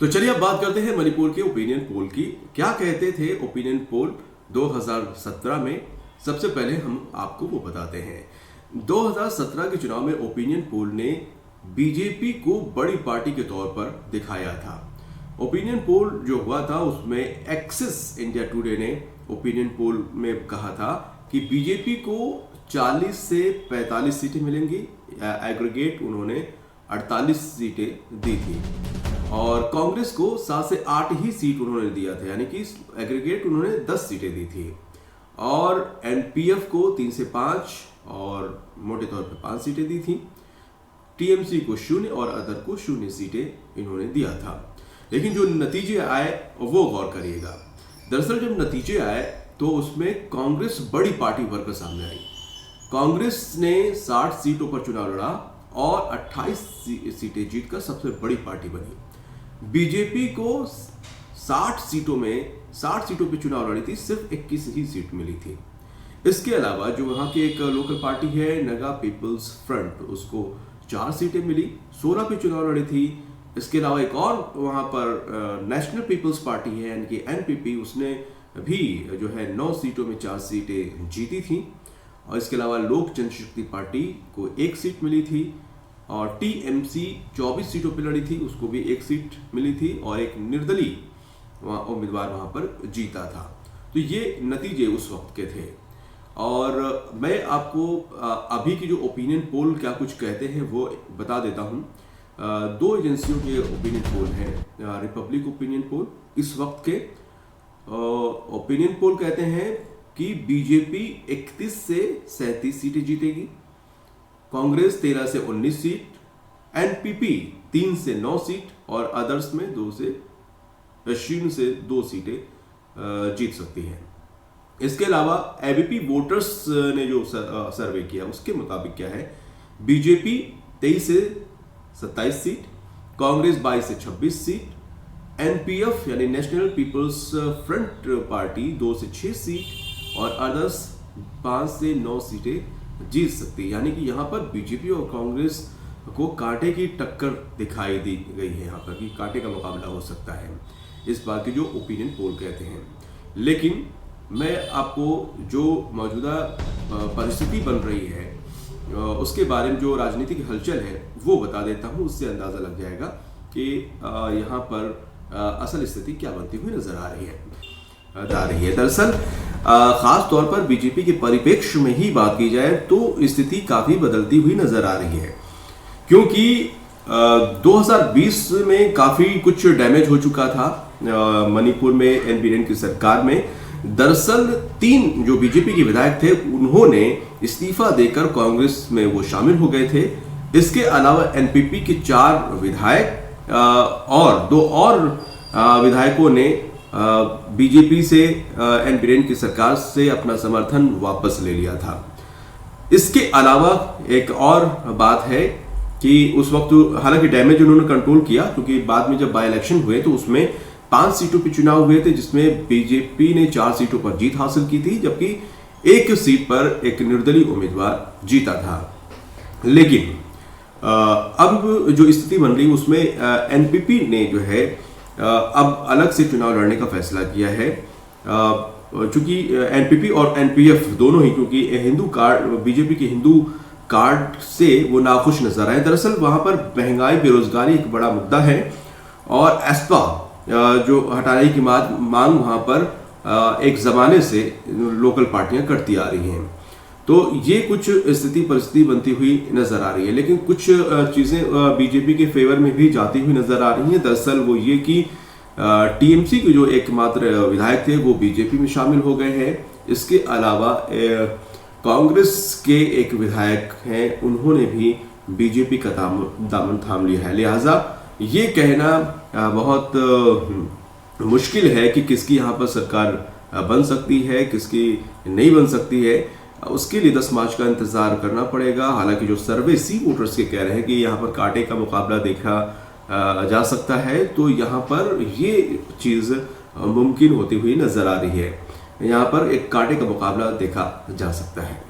तो चलिए अब बात करते हैं मणिपुर के ओपिनियन पोल की। क्या कहते थे ओपिनियन पोल 2017 में? सबसे पहले हम आपको वो बताते हैं। 2017 के चुनाव में ओपिनियन पोल ने बीजेपी को बड़ी पार्टी के तौर पर दिखाया था। ओपिनियन पोल जो हुआ था उसमें एक्सिस इंडिया टुडे ने ओपिनियन पोल में कहा था कि बीजेपी को 40 से 45 सीटें मिलेंगी। एग्रीगेट उन्होंने 48 सीटें दी थी और कांग्रेस को 7 से 8 ही सीट उन्होंने दिया था, यानी कि एग्रीगेट उन्होंने 10 सीटें दी थी। और एनपीएफ को 3 से 5 और मोटे तौर पर 5 सीटें दी थी। टीएमसी को 0 और अदर को 0 सीटें इन्होंने दिया था। लेकिन जो नतीजे आए वो गौर करिएगा। दरअसल जब नतीजे आए तो उसमें कांग्रेस बड़ी पार्टी बनकर सामने आई। कांग्रेस ने 60 सीटों पर चुनाव लड़ा और 28 सीटें जीतकर सबसे बड़ी पार्टी बनी। बीजेपी को 60 सीटों पे चुनाव लड़ी थी, सिर्फ 21 ही सीट मिली थी। इसके अलावा जो वहां की एक लोकल पार्टी है नगा पीपल्स फ्रंट, उसको 4 सीटें मिली, 16 पे चुनाव लड़ी थी। इसके अलावा एक और वहां पर नेशनल पीपल्स पार्टी है यानी कि एनपीपी, उसने भी जो है 9 सीटों में 4 सीटें जीती थी। और इसके अलावा लोक जनशक्ति पार्टी को 1 सीट मिली थी और टीएमसी 24 सीटों पर लड़ी थी, उसको भी 1 सीट मिली थी और एक निर्दलीय उम्मीदवार वहां पर जीता था। तो ये नतीजे उस वक्त के थे। और मैं आपको अभी की जो ओपिनियन पोल क्या कुछ कहते हैं वो बता देता हूं। 2 एजेंसियों के ओपिनियन पोल हैं। रिपब्लिक ओपिनियन पोल इस वक्त के ओपिनियन पोल कहते हैं कि बीजेपी 31 से 37 सीटें जीतेगी, कांग्रेस 13 से 19 सीट, एनपीपी 3 से 9 सीट और अदर्स में 2 से 2 सीटें जीत सकती हैं। इसके अलावा एबीपी वोटर्स ने जो सर्वे किया उसके मुताबिक क्या है, बीजेपी 23 से 27 सीट, कांग्रेस 22 से 26 सीट, एनपीएफ यानी नेशनल पीपल्स फ्रंट पार्टी 2 से 6 सीट और अदर्स 5 से 9 सीटें जीत सकती है। यानी कि यहाँ पर बीजेपी और कांग्रेस को कांटे की टक्कर दिखाई दी गई है, यहाँ पर कि कांटे का मुकाबला हो सकता है, इस बात की जो ओपिनियन पोल कहते हैं। लेकिन मैं आपको जो मौजूदा परिस्थिति बन रही है उसके बारे में जो राजनीतिक हलचल है वो बता देता हूँ, उससे अंदाजा लग जाएगा कि यहाँ पर असल स्थिति क्या बनती हुई नजर आ रही है। दरअसल खास तौर पर बीजेपी के परिप्रेक्ष्य में ही बात की जाए तो स्थिति काफी बदलती हुई नजर आ रही है, क्योंकि 2020 में काफी कुछ डैमेज हो चुका था मणिपुर में एन बीरेन की सरकार में। दरअसल 3 जो बीजेपी के विधायक थे उन्होंने इस्तीफा देकर कांग्रेस में वो शामिल हो गए थे। इसके अलावा एनपीपी के 4 विधायक और 2 और विधायकों ने बीजेपी से एन बीरेन की सरकार से अपना समर्थन वापस ले लिया था। इसके अलावा एक और बात है कि उस वक्त हालांकि डैमेज उन्होंने कंट्रोल किया, क्योंकि बाद में जब बाय इलेक्शन हुए तो उसमें 5 सीटों पर चुनाव हुए थे जिसमें बीजेपी ने 4 सीटों पर जीत हासिल की थी, जबकि 1 सीट पर एक निर्दलीय उम्मीदवार जीता था। लेकिन अब जो स्थिति बन रही उसमें एनपीपी ने जो है अब अलग से चुनाव लड़ने का फैसला किया है, चूंकि एनपीपी और एनपीएफ दोनों ही, क्योंकि हिंदू कार्ड बीजेपी के हिंदू कार्ड से वो नाखुश नजर आए। दरअसल वहां पर महंगाई बेरोजगारी एक बड़ा मुद्दा है और एस्पा जो हटाने की मांग वहां पर एक जमाने से लोकल पार्टियां करती आ रही हैं। तो ये कुछ स्थिति परिस्थिति बनती हुई नजर आ रही है, लेकिन कुछ चीजें बीजेपी के फेवर में भी जाती हुई नजर आ रही हैं। दरअसल वो ये कि टीएमसी के जो एकमात्र विधायक थे वो बीजेपी में शामिल हो गए हैं। इसके अलावा कांग्रेस के एक विधायक हैं, उन्होंने भी बीजेपी का दामन थाम लिया है। लिहाजा ये कहना बहुत मुश्किल है कि किसकी यहाँ पर सरकार बन सकती है, किसकी नहीं बन सकती है। उसके लिए 10 मार्च का इंतजार करना पड़ेगा। हालांकि जो सर्वे सी वोटर्स के कह रहे हैं कि यहाँ पर कांटे का मुकाबला देखा जा सकता है, तो यहाँ पर ये चीज मुमकिन होती हुई नजर आ रही है। यहाँ पर एक कांटे का मुकाबला देखा जा सकता है।